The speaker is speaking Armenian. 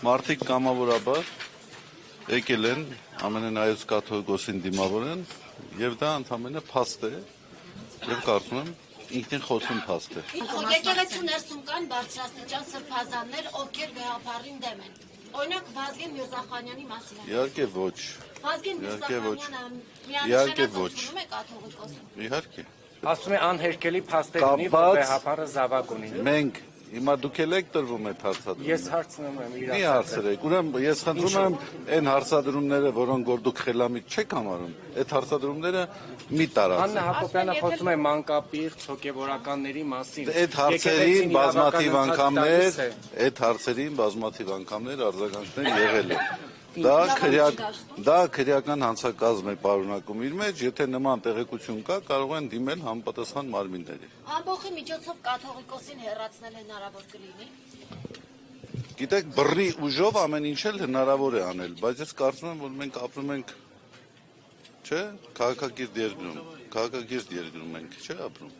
մարդիկ կամավորաբար եկել են ամենայոց կաթողիկոսին դիմավորեն եւ դա ընդամենը փաստ է եւ կարծում եմ ինքնին խոսում փաստ է։ Եկեղեցու ներսում կան բարձրաստիճան սրբազաններ, ովքեր վեհապարին դեմ են։ Օրինակ Վազգեն Միրզախանյանի մասին։ Իհարկե ոչ։ Վազգեն Միրզախանյանը միանշանակ կաթողիկոսում։ Իհարկե։ Ասում է անհերքելի փաստեր ունի, որ վեհապարը զավակ ունի։ Մենք հիմա դուք եք տրվում այդ հարցադրումը։ Ես հարցնում եմ իրար։ Մի հարցրեք, ուրեմն ես խնդրում եմ այն հարցադրումները, որոնք որ դուք խելամիտ չեք համարում, այդ հարցադրումները մի տարածեք։ Աննա Հակոբյանը խոսում է մանկապիրց հոգևորականների մասին։ Այդ հարցերին բազմաթիվ անգամներ արձագանքներ եղել են։ Դա քրեական հանցակազմ է պարունակում իր մեջ, եթե նման տեղեկություն կա, կարող են դիմել համապատասխան մարմինների։ Ամբողջի միջոցով կաթողիկոսին հեռացնել հնարավոր կլինի։ Գիտեք, բռի ուժով ամեն ինչ էլ հնարավոր է անել, բայց ես կարծում եմ, որ մենք ապրում ենք, չէ, քաղաքակիրթ երկրում ենք, չէ՞ ապրում։